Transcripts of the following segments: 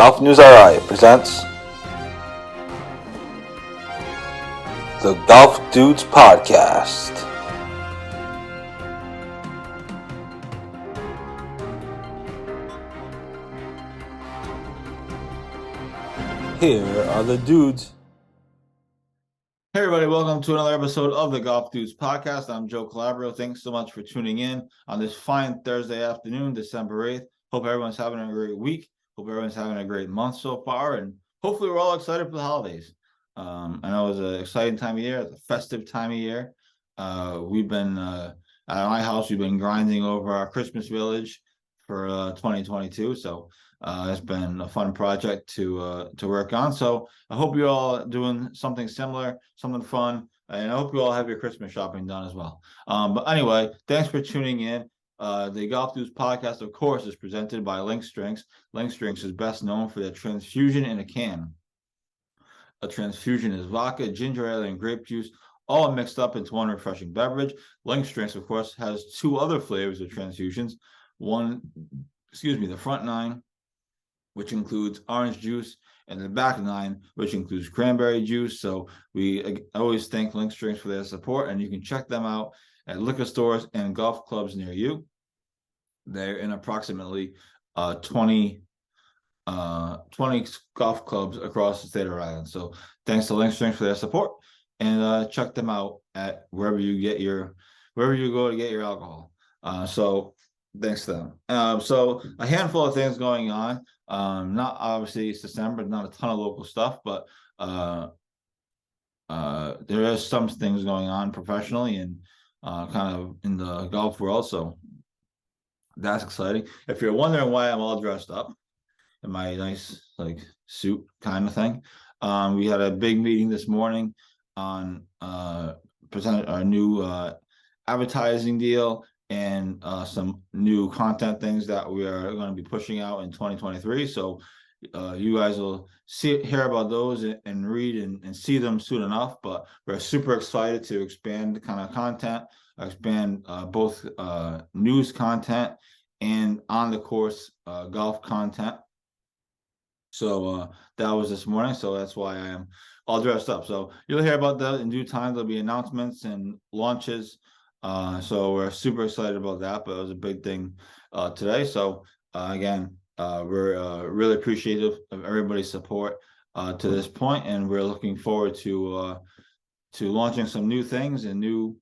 GolfNewsRI presents the Golf Dudes Podcast. Here are the dudes. Hey everybody, welcome to another episode of the Golf Dudes Podcast. I'm Joe Calabro. Thanks so much for tuning in on this fine Thursday afternoon, December 8th. Hope everyone's having a great week. Hope everyone's having a great month so far, and hopefully we're all excited for the holidays. I know it's an exciting time of year, it's a festive time of year. We've been, at my house, we've been grinding over our Christmas village for 2022, so it's been a fun project to work on. So I hope you're all doing something similar, something fun, and I hope you all have your Christmas shopping done as well. But anyway, thanks for tuning in. The Golf Dudes Podcast, of course, is presented by Link's Drinks. Link's Drinks is best known for their transfusion in a can. A transfusion is vodka, ginger ale, and grape juice, all mixed up into one refreshing beverage. Link's Drinks, of course, has two other flavors of transfusions. The front nine, which includes orange juice, and the back nine, which includes cranberry juice. So we always thank Link's Drinks for their support, and you can check them out at liquor stores and golf clubs near you. They're in approximately 20 golf clubs across the state of Rhode Island. So thanks to Link's Drinks for their support, and check them out at wherever you go to get your alcohol. So thanks to them. So a handful of things going on. Not obviously it's December, not a ton of local stuff, but there is some things going on professionally and kind of in the golf world. So that's exciting. If you're wondering why I'm all dressed up in my nice suit kind of thing, we had a big meeting this morning on presented our new advertising deal and some new content things that we are going to be pushing out in 2023. So you guys will hear about those and read and see them soon enough. But we're super excited to expand the kind of content, expand both news content and on the course golf content. So that was this morning. So that's why I am all dressed up. So you'll hear about that in due time. There'll be announcements and launches. So we're super excited about that, but it was a big thing today. So again, we're really appreciative of everybody's support to this point, and we're looking forward to launching some new things and new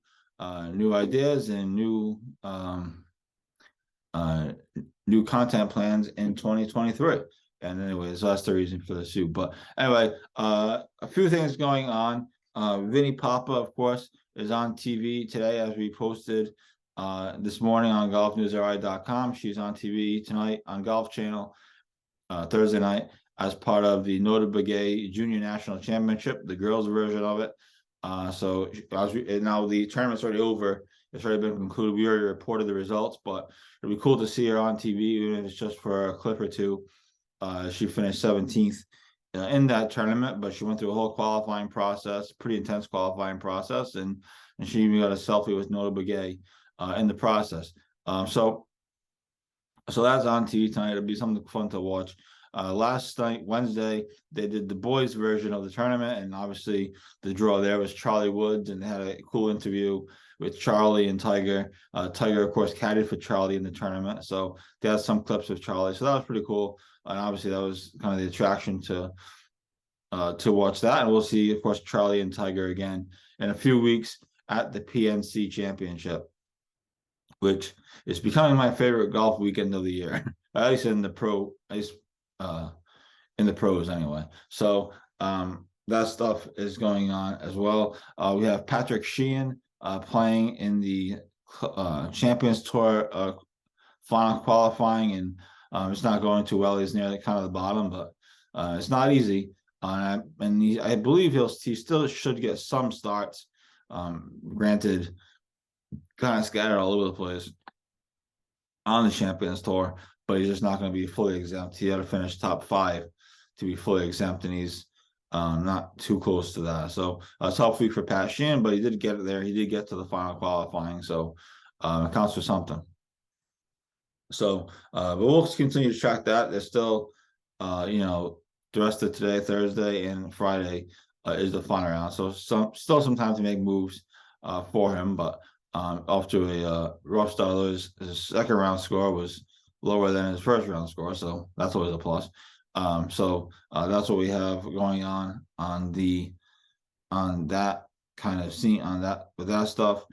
ideas and new content plans in 2023. And anyways, that's the reason for the suit. But anyway, a few things going on. Vinny Papa, of course, is on TV today, as we posted this morning on GolfNewsRI.com. She's on TV tonight on Golf Channel Thursday night as part of the Nota Begay Junior National Championship, the girls' version of it. So now the tournament's already over. It's already been concluded. We already reported the results, but it'd be cool to see her on TV, even if it's just for a clip or two. She finished 17th in that tournament, but she went through a whole qualifying process, pretty intense qualifying process, and she even got a selfie with Nota Begay in the process. So that's on TV tonight. It'll be something fun to watch. Last night, Wednesday, they did the boys' version of the tournament, and obviously the draw there was Charlie Woods, and they had a cool interview with Charlie and Tiger. Tiger, of course, caddied for Charlie in the tournament, so they had some clips of Charlie. So that was pretty cool, and obviously that was kind of the attraction to watch that. And we'll see, of course, Charlie and Tiger again in a few weeks at the PNC Championship, which is becoming my favorite golf weekend of the year, at least in the pros anyway. So that stuff is going on as well. We have Patrick Sheehan playing in the Champions Tour final qualifying, and it's not going too well. He's near kind of the bottom, but it's not easy. And I believe he still should get some starts. Granted, kind of scattered all over the place on the Champions Tour, but he's just not going to be fully exempt. He had to finish top 5 to be fully exempt, and he's not too close to that. So a tough week for Pat Sheehan, but he did get it there. He did get to the final qualifying, so it counts for something. So, but we'll continue to track that. There's still the rest of today, Thursday, and Friday is the final round. So still some time to make moves for him, but off to a rough start. His second round score was lower than his first round score, so that's always a plus. So that's what we have going on that kind of scene with that stuff.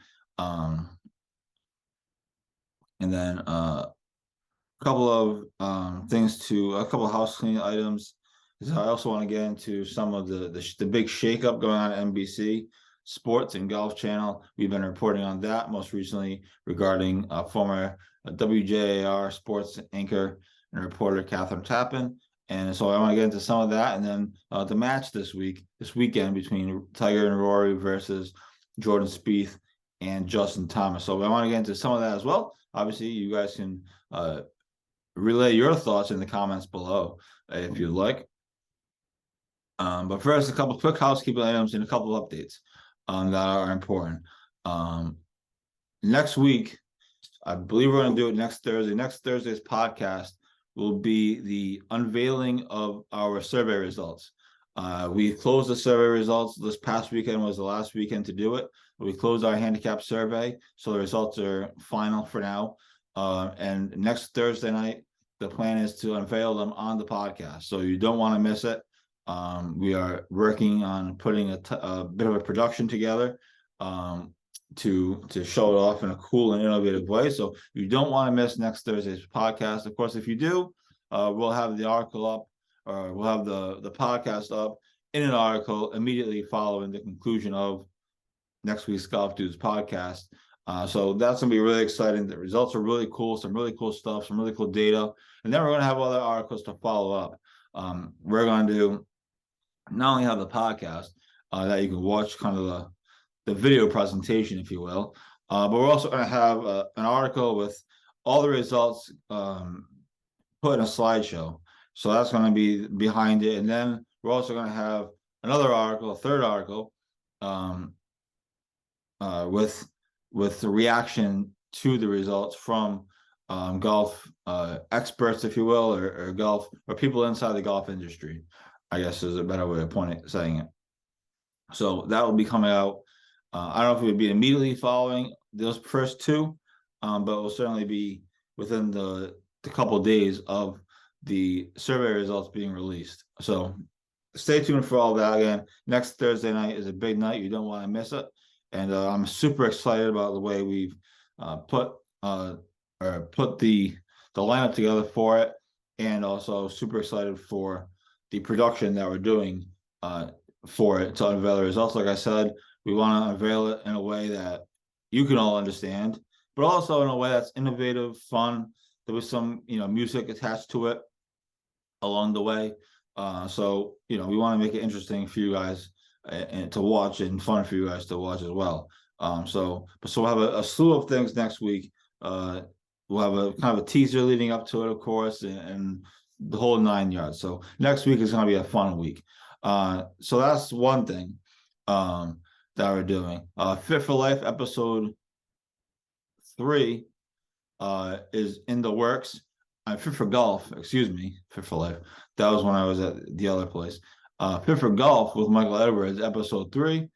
And then a couple of a couple of house cleaning items. So I also want to get into some of the big shakeup going on at NBC Sports and Golf Channel. We've been reporting on that most recently regarding former WJAR sports anchor and reporter Catherine Tappan. And so I want to get into some of that, and then the match this weekend between Tiger and Rory versus Jordan Spieth and Justin Thomas. So I want to get into some of that as well. Obviously, you guys can relay your thoughts in the comments below if you'd like. But first, a couple quick housekeeping items and a couple of updates that are important. Next week, I believe we're going to do it next Thursday. Next Thursday's podcast will be the unveiling of our survey results. We closed the survey results. This past weekend was the last weekend to do it. We closed our handicap survey, so the results are final for now. And next Thursday night, the plan is to unveil them on the podcast, so you don't want to miss it. We are working on putting a bit of a production together to show it off in a cool and innovative way. So you don't want to miss next Thursday's podcast. Of course, if you do, we'll have the article up, or we'll have the podcast up in an article immediately following the conclusion of next week's Golf Dudes podcast. So that's going to be really exciting. The results are really cool, some really cool stuff, some really cool data. And then we're going to have other articles to follow up. We're going to not only have the podcast that you can watch, kind of the video presentation, if you will, but we're also going to have an article with all the results put in a slideshow. So that's going to be behind it. And then we're also going to have another article, a third article, with the reaction to the results from golf experts, if you will, or golf, or people inside the golf industry, I guess is a better way of saying it. So that will be coming out. I don't know if it would be immediately following those first two, but it will certainly be within the couple of days of the survey results being released. So stay tuned for all that. Again, next Thursday night is a big night. You don't want to miss it. And I'm super excited about the way we've put the lineup together for it, and also super excited for the production that we're doing for it to unveil the results. Like I said, we want to unveil it in a way that you can all understand, but also in a way that's innovative, fun. There was some music attached to it along the way. So we want to make it interesting for you guys and to watch, and fun for you guys to watch as well. So we'll have a slew of things next week. We'll have a kind of a teaser leading up to it, of course, and the whole 9 yards. So next week is going to be a fun week. So that's one thing that we're doing. Fit for Life episode 3 is in the works. Fit for Golf, excuse me, Fit for Life. That was when I was at the other place. Fit for Golf with Michael Edwards, episode 3,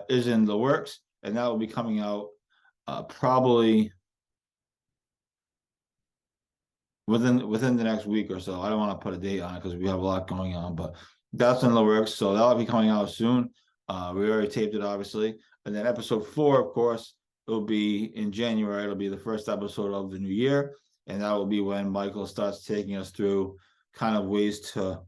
is in the works, and that will be coming out probably within the next week or so. I don't want to put a date on it because we have a lot going on, but that's in the works. So that'll be coming out soon. We already taped it, obviously. And then episode 4, of course, it'll be in January. It'll be the first episode of the new year. And that will be when Michael starts taking us through kind of ways to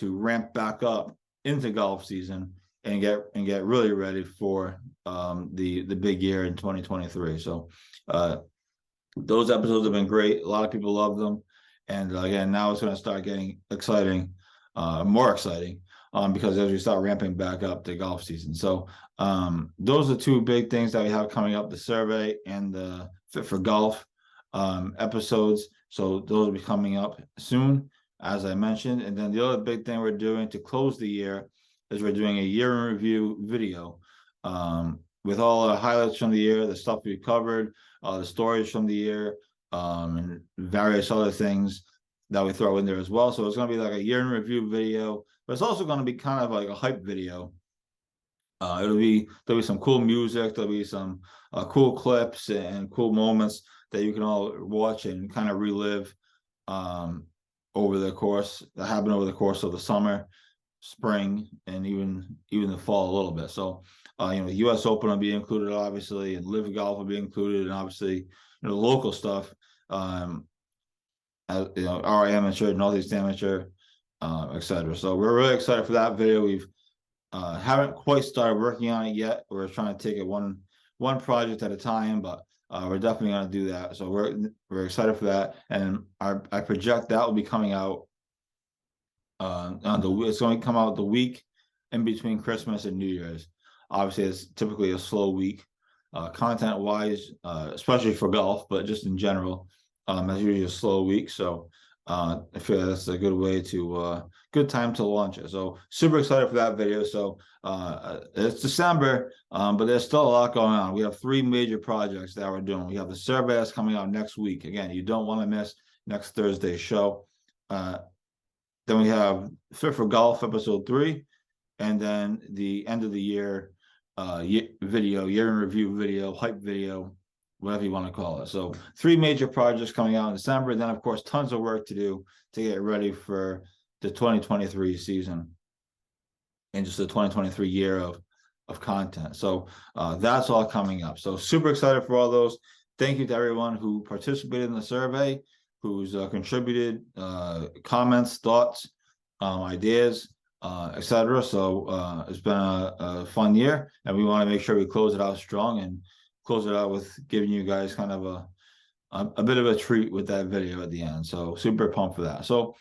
ramp back up into golf season and get really ready for the big year in 2023. So those episodes have been great. A lot of people love them. And again, now it's going to start getting more exciting because as we start ramping back up the golf season. So those are 2 big things that we have coming up, the survey and the Fit for Golf episodes. So those will be coming up soon, as I mentioned. And then the other big thing we're doing to close the year is we're doing a year in review video with all the highlights from the year, the stuff we covered, the stories from the year, and various other things that we throw in there as well. So it's going to be like a year in review video, but it's also going to be kind of like a hype video. There'll be some cool music, there'll be some cool clips and cool moments that you can all watch and kind of relive over the course that happened over the course of the summer, spring, and even the fall a little bit. So the US Open will be included, obviously, and Live Golf will be included, and obviously local stuff, our amateur, Northeast Amateur, etc. So we're really excited for that video. We've haven't quite started working on it yet. We're trying to take it one project at a time, but we're definitely going to do that. So we're excited for that, and I project that will be coming out it's going to come out the week in between Christmas and New Year's. Obviously, it's typically a slow week, content wise, especially for golf, but just in general, it's usually a slow week. So I feel that's a good way to good time to launch it. So super excited for that video. So it's December, but there's still a lot going on. We have 3 major projects that we're doing. We have the survey that's coming out next week. Again, you don't want to miss next Thursday's show. Then we have Fit for Golf episode 3, and then the end of the year video, year in review video, hype video, whatever you want to call it. So 3 major projects coming out in December, and then of course tons of work to do to get ready for the 2023 season and just the 2023 year of content. So that's all coming up. So super excited for all those. Thank you to everyone who participated in the survey, who's contributed comments, thoughts, ideas, etc. So it's been a fun year, and we want to make sure we close it out strong and close it out with giving you guys kind of a bit of a treat with that video at the end. So super pumped for that. So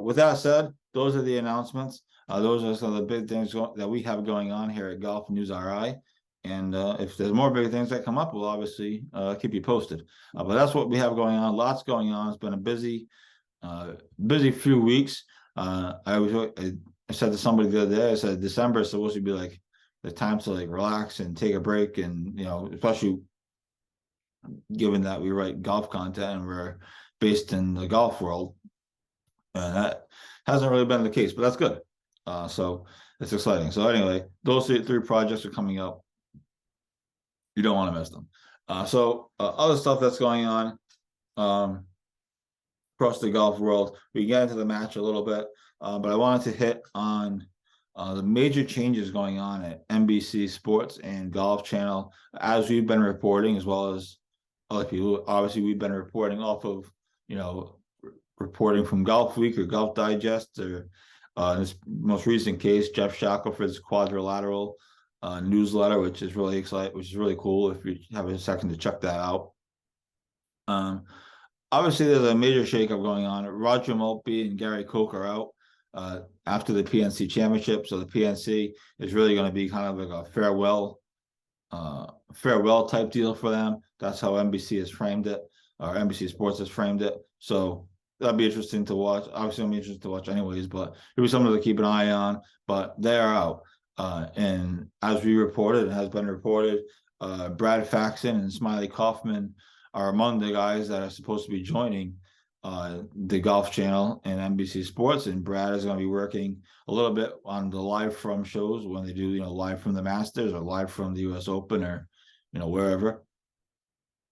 with that said, those are the announcements. Those are some of the big things that we have going on here at GolfNewsRI. And if there's more big things that come up, we'll obviously keep you posted. But that's what we have going on. Lots going on. It's been a busy few weeks. I said to somebody the other day, I said December is supposed to be like the time to like relax and take a break, and especially given that we write golf content and we're based in the golf world, and that hasn't really been the case, but that's good. So it's exciting. So anyway, those 3 projects are coming up. You don't want to miss them. So other stuff that's going on across the golf world, we get into the match a little bit, but I wanted to hit on the major changes going on at NBC Sports and Golf Channel, as we've been reporting, as well as other people. Obviously, we've been reporting off of, reporting from Golf Week or Golf Digest, or in this most recent case, Jeff Shackelford's Quadrilateral newsletter, which is really exciting, which is really cool if you have a second to check that out. Obviously, there's a major shakeup going on. Roger Maltby and Gary Koch are out after the PNC Championship, so the PNC is really going to be kind of like a farewell type deal for them. That's how NBC has framed it, or NBC Sports has framed it. So that'll be interesting to watch. Obviously, it'll be interesting to watch anyways, but it'll be something to keep an eye on. But they are out. And as we reported, it has been reported, Brad Faxon and Smiley Kaufman are among the guys that are supposed to be joining the Golf Channel and NBC Sports. And Brad is going to be working a little bit on the live from shows when they do, live from the Masters or live from the US Open or, wherever.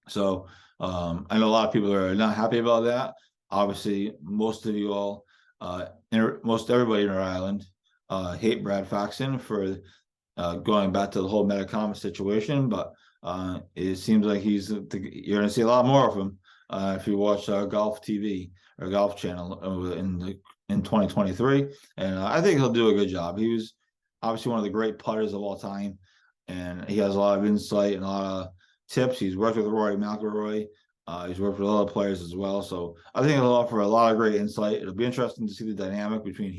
So I know a lot of people are not happy about that. Obviously, most of you all, most everybody in Rhode Island hate Brad Faxon for going back to the whole Metacom situation, but it seems like you're going to see a lot more of him if you watch Golf TV or Golf Channel in 2023, and I think he'll do a good job. He was obviously one of the great putters of all time, and he has a lot of insight and a lot of tips. He's worked with Rory McIlroy. He's worked with other players as well, so I think he'll offer a lot of great insight. It'll be interesting to see the dynamic between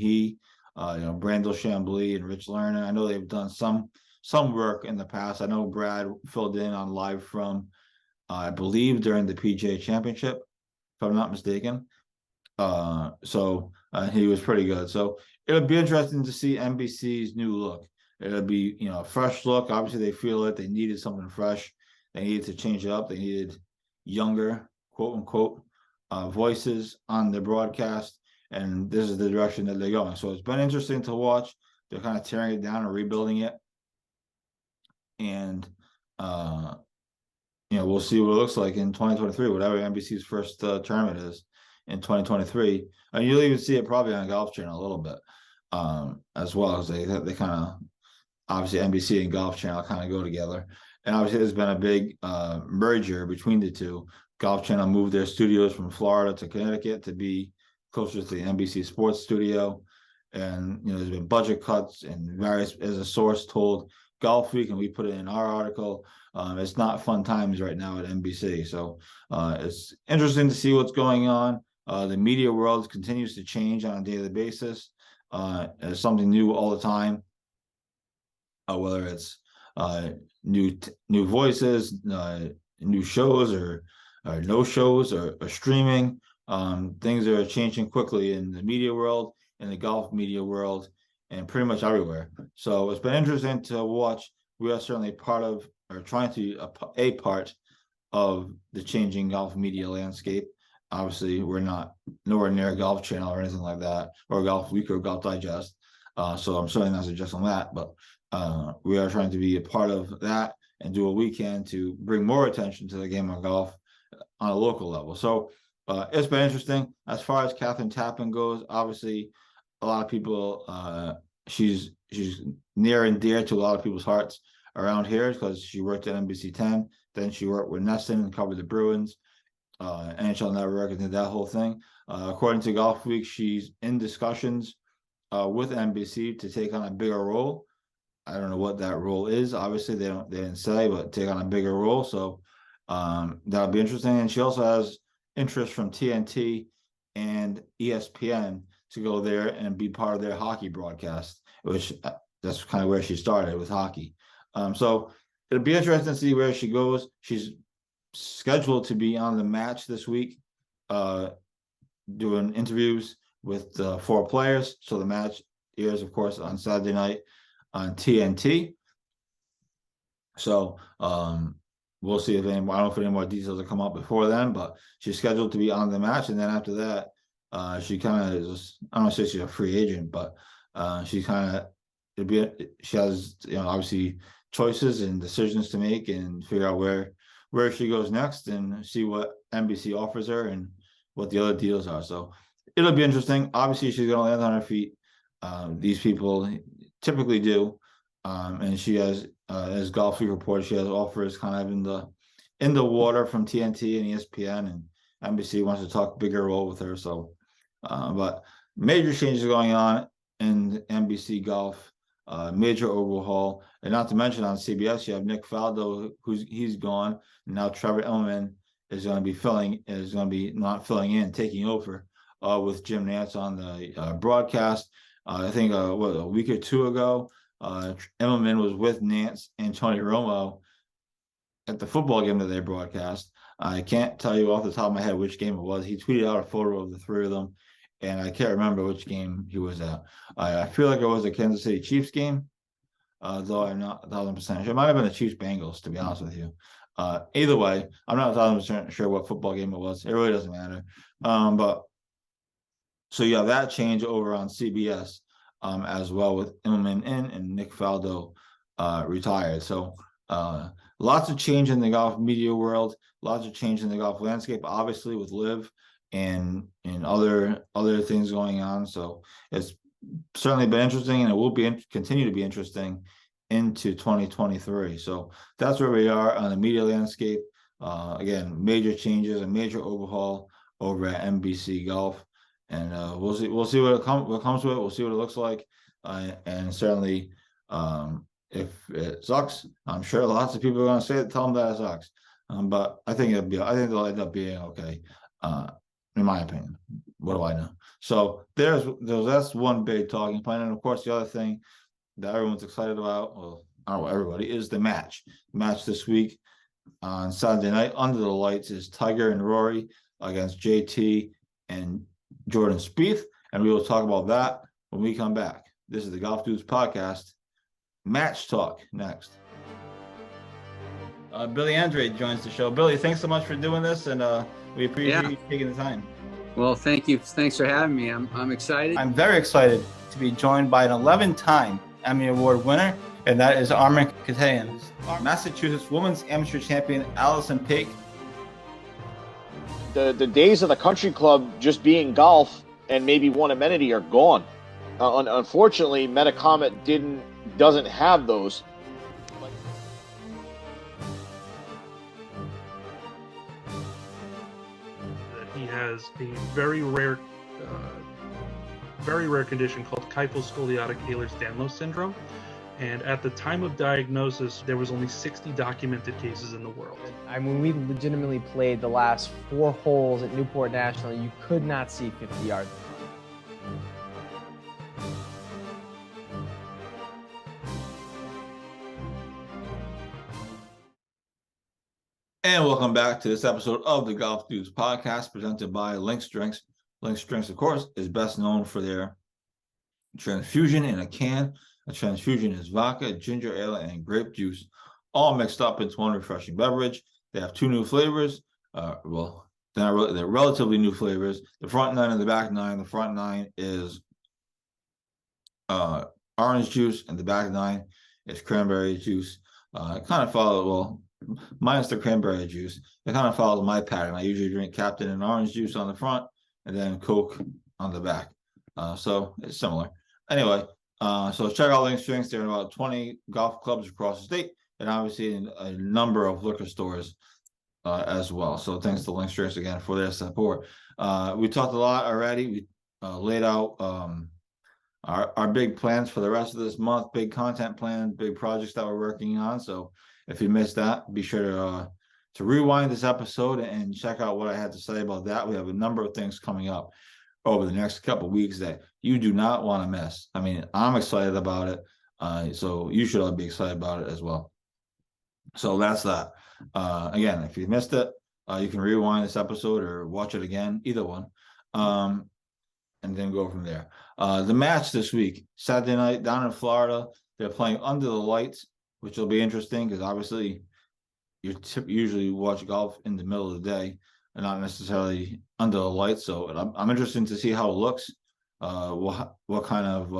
Brandel Chambly and Rich Lerner. I know they've done some work in the past. I know Brad filled in on live from, I believe, during the PGA Championship, if I'm not mistaken. So he was pretty good. So it'll be interesting to see NBC's new look. It'll be, a fresh look. Obviously, they feel it. They needed something fresh. They needed to change it up. They needed younger, quote unquote, voices on the broadcast, and this is the direction that they're going. So it's been interesting to watch. They're kind of tearing it down and rebuilding it, and we'll see what it looks like in 2023, whatever NBC's first tournament is in 2023. And you'll even see it probably on Golf Channel a little bit, as well, as they kind of, obviously NBC and Golf Channel kind of go together. And obviously there's been a big merger between the two. Golf Channel moved their studios from Florida to Connecticut to be closer to the NBC Sports studio. And there's been budget cuts, and various, as a source told Golf Week, and we put it in our article, it's not fun times right now at NBC. So it's interesting to see what's going on. The media world continues to change on a daily basis. There's something new all the time, whether it's new voices, new shows, or no shows, or streaming. Things are changing quickly in the media world, in the golf media world, and pretty much everywhere. So it's been interesting to watch. We are certainly part of, or trying to a part of, the changing golf media landscape. Obviously, we're not nowhere near a Golf Channel or anything like that, or Golf Week or Golf Digest. So I'm certainly not suggesting that, but we are trying to be a part of that and do what we can to bring more attention to the game of golf on a local level. So it's been interesting. As far as Catherine Tappan goes, obviously a lot of people, she's near and dear to a lot of people's hearts around here, because she worked at NBC 10, then she worked with Nesson and covered the Bruins, NHL Network, and did that whole thing. According to Golf Week, she's in discussions with NBC to take on a bigger role. I don't know what that role is. Obviously, they didn't say, but take on a bigger role. So that'll be interesting. And she also has interest from TNT and ESPN to go there and be part of their hockey broadcast, which that's kind of where she started, with hockey. So it'll be interesting to see where she goes. She's scheduled to be on The Match this week, doing interviews with 4 players. So The Match airs, of course, on Saturday night on TNT. So we'll see if I don't know if any more details will come up before then, but she's scheduled to be on The Match. And then after that, she kind of is, I don't want to say she's a free agent, but she kind of, she has, obviously choices and decisions to make, and figure out where she goes next, and see what NBC offers her and what the other deals are. So it'll be interesting. Obviously, she's going to land on her feet. These people typically do. And she has, as Golf Week reported, she has offers kind of in the water from TNT and ESPN, and NBC wants to talk bigger role with her. So, but major changes going on in NBC Golf, major overhaul, and not to mention on CBS, you have Nick Faldo, he's gone, and now Trevor Immelman is going to be not filling in, taking over with Jim Nantz on the broadcast. I think a week or two ago, Immelman was with Nantz and Tony Romo at the football game that they broadcast. I can't tell you off the top of my head which game it was. He tweeted out a photo of the 3 of them, and I can't remember which game he was at. I feel like it was a Kansas City Chiefs game, though I'm not 1,000% sure. It might have been the Chiefs Bengals, to be honest with you. Either way, I'm not 1,000% sure what football game it was. It really doesn't matter. But so you have that change over on CBS as well, with Immelman in and Nick Faldo retired. So lots of change in the golf media world, lots of change in the golf landscape, obviously with LIV and other things going on. So it's certainly been interesting, and it will continue to be interesting into 2023. So that's where we are on the media landscape. Again, major changes, a major overhaul over at NBC Golf, and we'll see what comes with it. We'll see what it looks like, and certainly if it sucks, I'm sure lots of people are going to tell them that it sucks. But I think they'll end up being okay, in my opinion. What do I know? So that's one big talking point, and of course the other thing that everyone's excited about, well, I don't know, everybody, is the match. The match this week on Saturday night under the lights is Tiger and Rory against JT and Jordan Spieth, and we will talk about that when we come back. This is the Golf Dudes Podcast. Match talk next. Billy Andre joins the show. Billy, thanks so much for doing this, and we appreciate you taking the time. Well, thank you. Thanks for having me. I'm excited. I'm very excited to be joined by an 11-time Emmy Award winner, and that is Armin Katayan. Massachusetts Women's Amateur Champion Allison Paik. The days of the country club just being golf and maybe one amenity are gone. Unfortunately, Metacomet doesn't have those. He has a very rare condition called kyphoscoliotic Ehlers-Danlos syndrome. And at the time of diagnosis, there was only 60 documented cases in the world. I mean, we legitimately played the last 4 holes at Newport National. You could not see 50 yards. And welcome back to this episode of the Golf Dudes podcast presented by Link's Drinks. Link's Drinks, of course, is best known for their transfusion in a can. A transfusion is vodka, ginger ale, and grape juice, all mixed up into one refreshing beverage. They have 2 new flavors. They're relatively new flavors. The front 9 and the back 9. The front 9 is orange juice, and the back 9 is cranberry juice. Minus the cranberry juice. It kind of follows my pattern. I usually drink Captain and orange juice on the front, and then Coke on the back. So it's similar. Anyway. So check out Link's Drinks. They're in about 20 golf clubs across the state, and obviously in a number of liquor stores as well. So thanks to Link's Drinks again for their support. We talked a lot already. We laid out our big plans for the rest of this month, big content plans, big projects that we're working on. So if you missed that, be sure to rewind this episode and check out what I had to say about that. We have a number of things coming up over the next couple of weeks that you do not want to miss. I mean, I'm excited about it. So you should all be excited about it as well. So that's that. Again, if you missed it, you can rewind this episode or watch it again, either one. And then go from there. The match this week, Saturday night down in Florida, they're playing under the lights, which will be interesting because obviously you usually watch golf in the middle of the day and not necessarily under the lights. So I'm interested to see how it looks, what kind of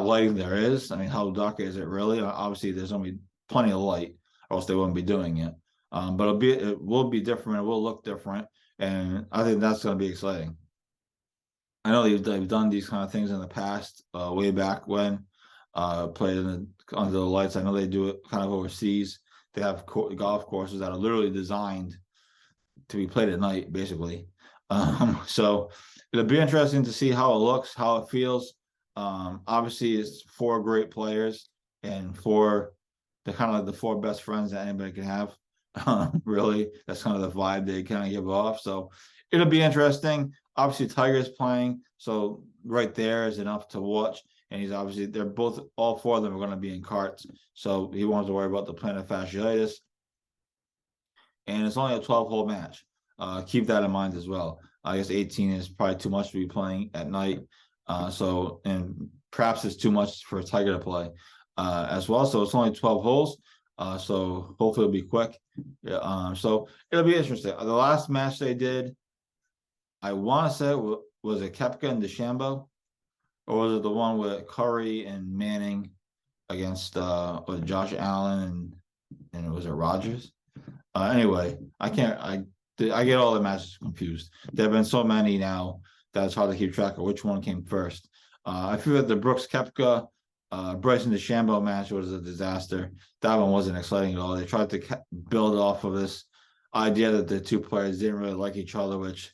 lighting there is. I mean, how dark is it really? Obviously, there's only plenty of light, or else they wouldn't be doing it. But it will be different. It will look different, and I think that's going to be exciting. I know they've done these kind of things in the past, way back when, played under the lights. I know they do it kind of overseas. They have golf courses that are literally designed to be played at night, basically. So it'll be interesting to see how it looks, how it feels. Obviously, it's 4 great players and 4, they're kind of like the 4 best friends that anybody can have. Really, that's kind of the vibe they kind of give off. So it'll be interesting. Obviously, Tiger's playing, so right there is enough to watch. And he's obviously, all 4 of them are going to be in carts. So he wants to worry about the plantar fasciitis. And it's only a 12-hole match. Keep that in mind as well. I guess 18 is probably too much to be playing at night. And perhaps it's too much for Tiger to play as well. So it's only 12 holes. So hopefully it'll be quick. So it'll be interesting. The last match they did, I want to say, was it Koepka and DeChambeau? Or was it the one with Curry and Manning against with Josh Allen and was it Rodgers? Anyway, I get all the matches confused. There have been so many now that it's hard to keep track of which one came first. I feel that the Brooks Koepka Bryson DeChambeau match was a disaster. That one wasn't exciting at all. They tried to build off of this idea that the 2 players didn't really like each other, which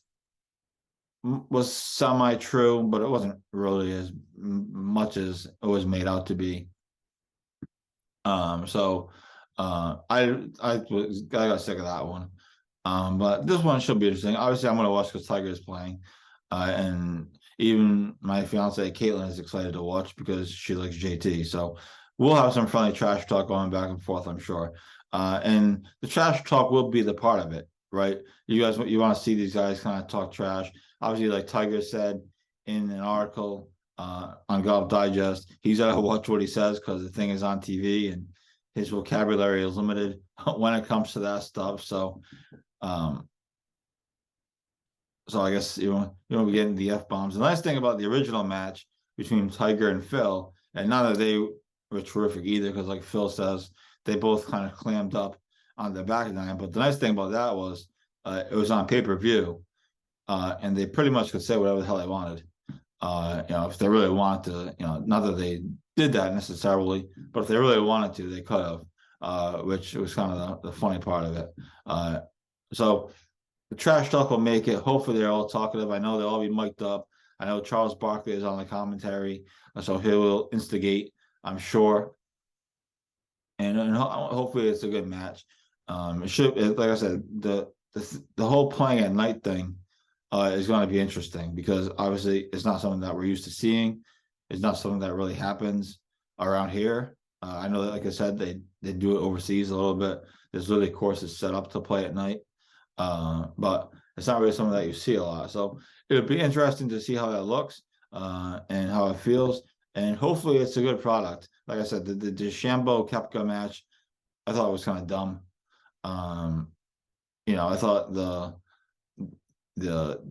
was semi-true, but it wasn't really as much as it was made out to be. I got sick of that one. But this one should be interesting. Obviously, I'm going to watch because Tiger is playing, and even my fiance Caitlin is excited to watch because she likes JT. So we'll have some friendly trash talk going back and forth, I'm sure. And the trash talk will be the part of it, right? You want to see these guys kind of talk trash. Obviously, like Tiger said in an article on Golf Digest, he's got to watch what he says because the thing is on TV and his vocabulary is limited when it comes to that stuff. So I guess you won't be getting the F-bombs. The nice thing about the original match between Tiger and Phil, and not that they were terrific either, because like Phil says, they both kind of clammed up on the back nine. But the nice thing about that was it was on pay-per-view, and they pretty much could say whatever the hell they wanted. If they really wanted to, not that they did that necessarily, but if they really wanted to, they could have, which was kind of the funny part of it. So the trash talk will make it. Hopefully they're all talkative. I know they'll all be mic'd up. I know Charles Barkley is on the commentary, so he will instigate, I'm sure. And hopefully it's a good match. It should, like I said, the whole playing at night thing is going to be interesting, because obviously it's not something that we're used to seeing. It's not something that really happens around here. I know that, like I said, they do it overseas a little bit. There's literally courses set up to play at night, but it's not really something that you see a lot. So it'll be interesting to see how that looks and how it feels. And hopefully it's a good product. Like I said, the DeChambeau Koepka match, I thought it was kind of dumb. I thought the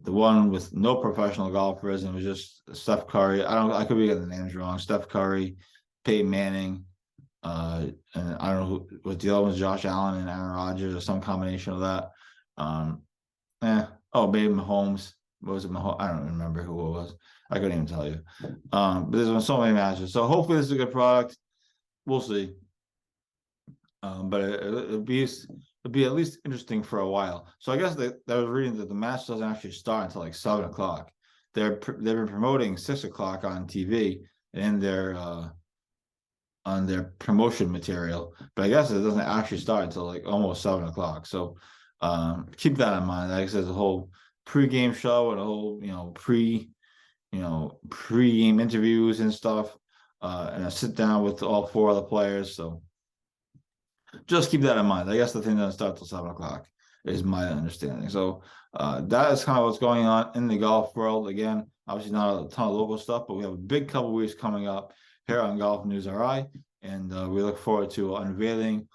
one with no professional golfers, and it was just Steph Curry. I could be getting the names wrong. Steph Curry, Peyton Manning, and I don't know what the other one's, Josh Allen and Aaron Rodgers, or some combination of that. Maybe Mahomes. What was it? Mahomes? I don't remember who it was. I couldn't even tell you. But there's been so many matches. So hopefully this is a good product. We'll see. But it'll be at least interesting for a while. So I guess I was reading that the match doesn't actually start until like 7:00. They've been promoting 6:00 on TV and on their promotion material, but I guess it doesn't actually start until like almost 7:00. So keep that in mind. Like I said, the whole pre-game show and a whole pre-game interviews and stuff, and a sit down with all 4 other players. So just keep that in mind. I guess the thing doesn't start till 7:00 is my understanding. So that is kind of what's going on in the golf world. Again, obviously not a ton of local stuff, but we have a big couple weeks coming up here on GolfNewsRI, and we look forward to unveiling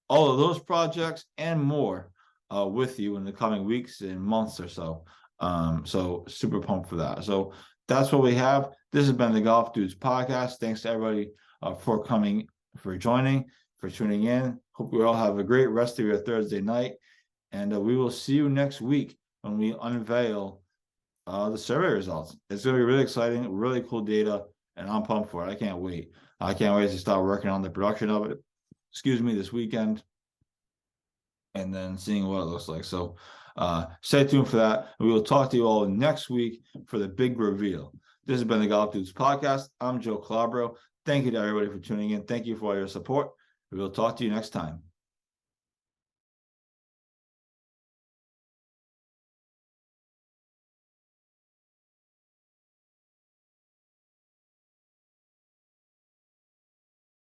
all of those projects and more with you in the coming weeks and months or so. So super pumped for that. So that's what we have. This has been the Golf Dudes podcast. Thanks to everybody for coming, for joining, for tuning in. Hope you all have a great rest of your Thursday night, and we will see you next week when we unveil the survey results. It's going to be really exciting, really cool data, and I'm pumped for it. I can't wait. I can't wait to start working on the production of it. This weekend, and then seeing what it looks like. So stay tuned for that. We will talk to you all next week for the big reveal. This has been the Golf Dudes podcast. I'm Joe Calabro. Thank you to everybody for tuning in. Thank you for all your support. We will talk to you next time.